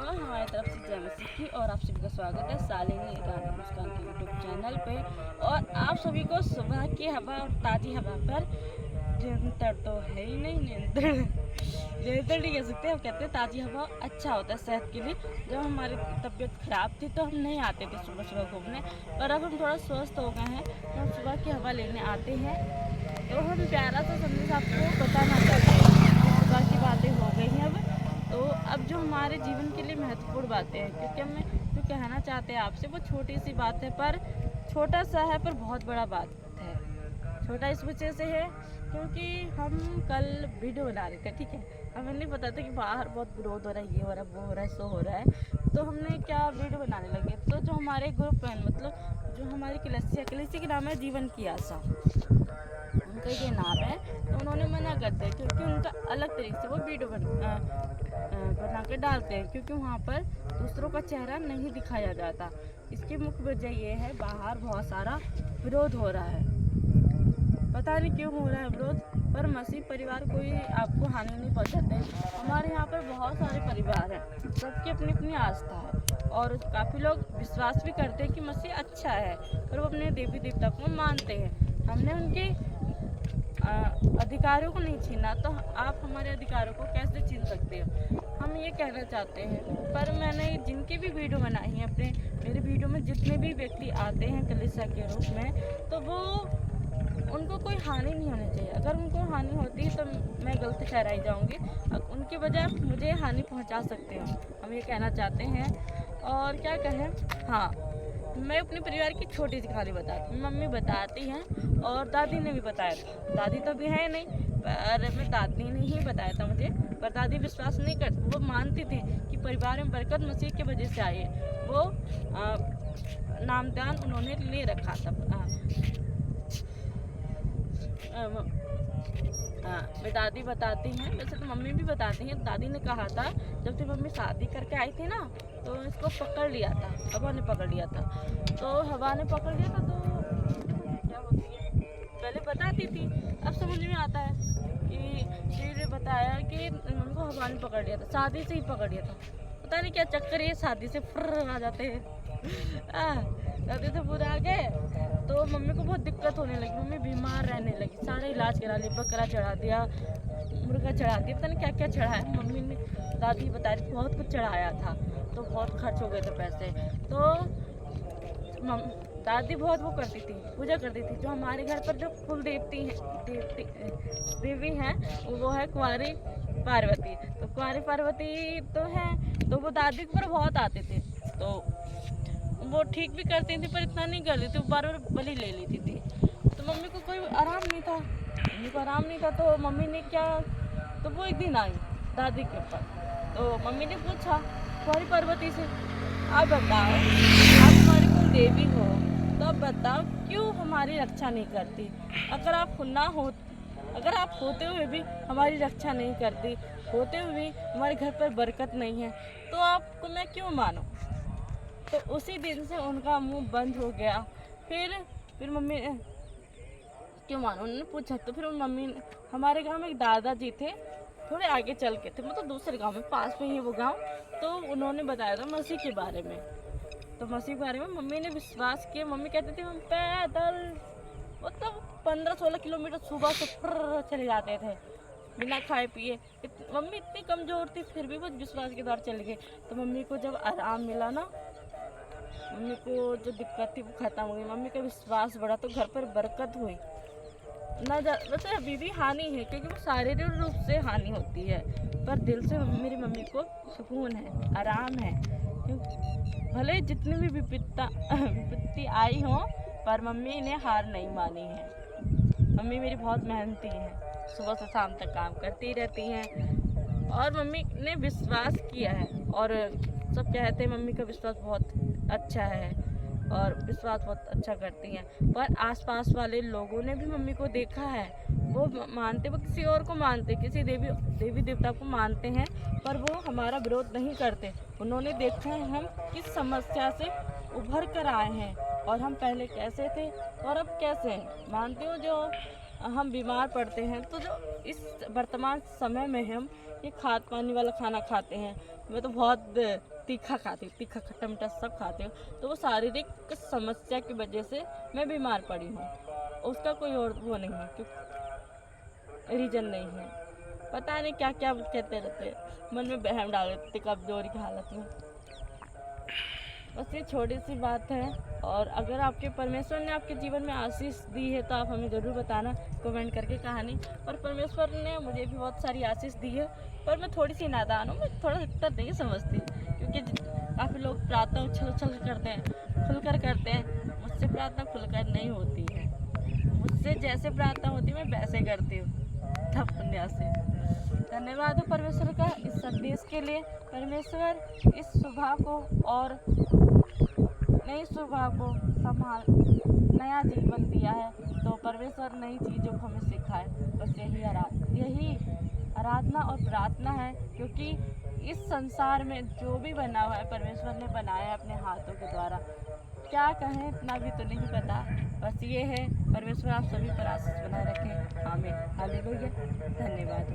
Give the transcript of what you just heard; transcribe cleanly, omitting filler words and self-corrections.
और हमारी तरफ से जय मसीह की और आप सभी का स्वागत है शालिनी रानी मुस्कान के यूट्यूब चैनल पे। और आप सभी को सुबह की हवा और ताज़ी हवा पर नियंत्रण तो है ही नहीं, नियंत्रण नहीं कह सकते, हम कहते हैं ताज़ी हवा अच्छा होता है सेहत के लिए। जब हमारी तबीयत खराब थी तो हम नहीं आते थे सुबह सुबह घूमने, पर अब हम थोड़ा स्वस्थ हो गए हैं तो हम सुबह की हवा लेने आते हैं। तो हम प्यारा सा संदेश आपको बताना चाहते हैं। सुबह की बातें हो गई हैं अब जो हमारे जीवन के लिए महत्वपूर्ण बातें हैं, क्योंकि हम जो कहना चाहते हैं आपसे वो छोटी सी बात है, पर छोटा सा है पर बहुत बड़ा बात है। छोटा इस वजह से है क्योंकि हम कल वीडियो बना रहे थे, ठीक है। हमें नहीं पता था कि बाहर बहुत विरोध हो रहा है, ये हो रहा है, वो हो रहा है, सो हो रहा है। तो हमने क्या वीडियो बनाने लगे, तो जो हमारे ग्रुप है, मतलब जो हमारी कलेसी के नाम है जीवन की आशा, उनका ये नाम है। तो उन्होंने मना कर दिया क्योंकि उनका अलग तरीके से वो वीडियो बना के डालते हैं, क्योंकि वहाँ पर दूसरों का चेहरा नहीं दिखाया जाता। इसकी मुख्य वजह ये है, बाहर बहुत सारा विरोध हो रहा है, पता नहीं क्यों हो रहा है विरोध, पर मसीह परिवार कोई आपको हानि नहीं पहुँचाते। हमारे यहाँ पर बहुत सारे परिवार हैं, सबकी अपनी अपनी आस्था है और काफ़ी लोग विश्वास भी करते हैं कि मसीह अच्छा है, पर वो अपने देवी देवता को मानते हैं। हमने उनके अधिकारों को नहीं छीना, तो आप हमारे अधिकारों को कैसे छीन सकते हो, हम ये कहना चाहते हैं। पर मैंने जिनकी भी वीडियो बनाई है, मेरे वीडियो में जितने भी व्यक्ति आते हैं कलीसिया के रूप में, तो वो उनको कोई हानि नहीं होनी चाहिए। अगर उनको हानि होती है तो मैं गलत ठहराई जाऊंगी, उनकी वजह मुझे हानि पहुंचा सकते हो, हम ये कहना चाहते हैं। और क्या कहें, हाँ, मैं अपने परिवार की छोटी सी कहानी बताती हूँ। मम्मी बताती हैं और दादी ने भी बताया था। दादी तो भी है नहीं, पर मैं दादी ने ही बताया था मुझे, पर दादी विश्वास नहीं करती। वो मानती थी कि परिवार में बरकत मसीह की वजह से आई है। वो नामदान उन्होंने ले रखा था। मेरी दादी बताती हैं, वैसे तो मम्मी भी बताती हैं। दादी ने कहा था जब तेरी मम्मी शादी करके आई थी ना, तो इसको पकड़ लिया था, हवा ने पकड़ लिया था। तो हवा ने पकड़ लिया था, तो क्या होती है पहले बताती थी, अब समझ में आता है कि फिर बताया कि मम्मी को हवा ने पकड़ लिया था, शादी से ही पकड़ लिया था। पता नहीं क्या चक्कर है, शादी से फुर्र आ जाते हैं। शादी से पूरा आ गए तो मम्मी को बहुत दिक्कत होने लगी, मम्मी बीमार रहने लगी, सारे इलाज करा लिए, बकरा चढ़ा दिया, मुर्गा चढ़ा दिया, पता नहीं क्या क्या चढ़ाया। मम्मी ने, दादी बता रही बहुत कुछ चढ़ाया था, तो बहुत खर्च हो गए थे पैसे। तो दादी बहुत वो करती थी, पूजा करती थी। जो हमारे घर पर जो कुल देवी हैं वो है कुंवारी पार्वती। तो कुंवारी पार्वती तो है, तो वो दादी के ऊपर बहुत आते थे, तो वो ठीक भी करती थी, पर इतना नहीं करती थी, बार बार बलि ले लेती थी। तो मम्मी को कोई आराम नहीं था, तो मम्मी ने क्या, तो वो एक दिन आई दादी के ऊपर। तो मम्मी ने पूछा कुंवारी पार्वती से, आप बताओ, आप हमारी कोई देवी हो, तो अब बताओ क्यों हमारी रक्षा नहीं करती। अगर आप होते हुए भी हमारी रक्षा नहीं करती, होते हुए भी हमारे घर पर बरकत नहीं है, तो आपको मैं क्यों मानूं। तो उसी दिन से उनका मुंह बंद हो गया। फिर मम्मी क्यों मानो उन्होंने पूछा, तो फिर मम्मी, हमारे गांव में एक दादाजी थे, थोड़े आगे चल के थे, मतलब दूसरे गांव में, पास में ही वो गांव। तो उन्होंने बताया था मसीह के बारे में, तो मसीह के बारे में मम्मी ने विश्वास किया। मम्मी कहते थे हम पैदल मतलब 15-16 किलोमीटर सुबह से चले जाते थे बिना खाए पिए। मम्मी इतनी कमज़ोर थी, फिर भी वो विश्वास के द्वारा चले गए। तो मम्मी को जब आराम मिला ना, मम्मी को जो दिक्कत थी वो ख़त्म हो गई, मम्मी का विश्वास बढ़ा, तो घर पर बरकत हुई ना। वैसे अभी भी हानि है, क्योंकि वो शारीरिक रूप से हानि होती है, पर दिल से मेरी मम्मी को सुकून है, आराम है। भले जितनी भी विपत्ति आई हो, पर मम्मी ने हार नहीं मानी है। मम्मी मेरी बहुत मेहनती है, सुबह से शाम तक काम करती रहती हैं, और मम्मी ने विश्वास किया है। और सब कहते हैं मम्मी का विश्वास बहुत अच्छा है और विश्वास बहुत अच्छा करती हैं, पर आसपास वाले लोगों ने भी मम्मी को देखा है, वो मानते, वो किसी और को मानते, किसी देवी देवता को मानते हैं, पर वो हमारा विरोध नहीं करते। उन्होंने देखा है हम किस समस्या से उभर कर आए हैं, और हम पहले कैसे थे और अब कैसे हैं। मानते हो, जो हम बीमार पड़ते हैं, तो जो इस वर्तमान समय में हम ये खाद पानी वाला खाना खाते हैं, मैं तो बहुत तीखा खाती हूँ, तीखा खट्टा मीठा सब खाती हूँ, तो वो शारीरिक समस्या की वजह से मैं बीमार पड़ी हूँ। उसका कोई और वो नहीं है, क्यों रीज़न नहीं है। पता नहीं क्या क्या कहते रहते हैं, मन में बहम डाल देते कमजोरी की हालत में। बस ये छोटी सी बात है। और अगर आपके परमेश्वर ने आपके जीवन में आशीष दी है तो आप हमें ज़रूर बताना कमेंट करके कहानी। और परमेश्वर ने मुझे भी बहुत सारी आशीष दी है, पर मैं थोड़ी सी नादान हूँ, मैं थोड़ा इतना नहीं समझती, क्योंकि काफ़ी लोग प्रार्थना उछल उछल करते हैं, खुलकर करते हैं। मुझसे प्रार्थना खुलकर नहीं होती है, मुझसे जैसे प्रार्थना होती है मैं वैसे करती हूँ, तब पुण्य से। धन्यवाद हो परमेश्वर का इस संदेश के लिए। परमेश्वर इस सुबह को और नई सुबह को संभाल नया जीवन दिया है, तो परमेश्वर नई चीज़ों को हमें सिखाए। बस यही आराधना और प्रार्थना है, क्योंकि इस संसार में जो भी बना हुआ है परमेश्वर ने बनाया है अपने हाथों के द्वारा। क्या कहें इतना भी तो नहीं पता, बस ये है। परमेश्वर आप सभी पर आशीष बनाए रखें। आमीन। हालेलुया। धन्यवाद।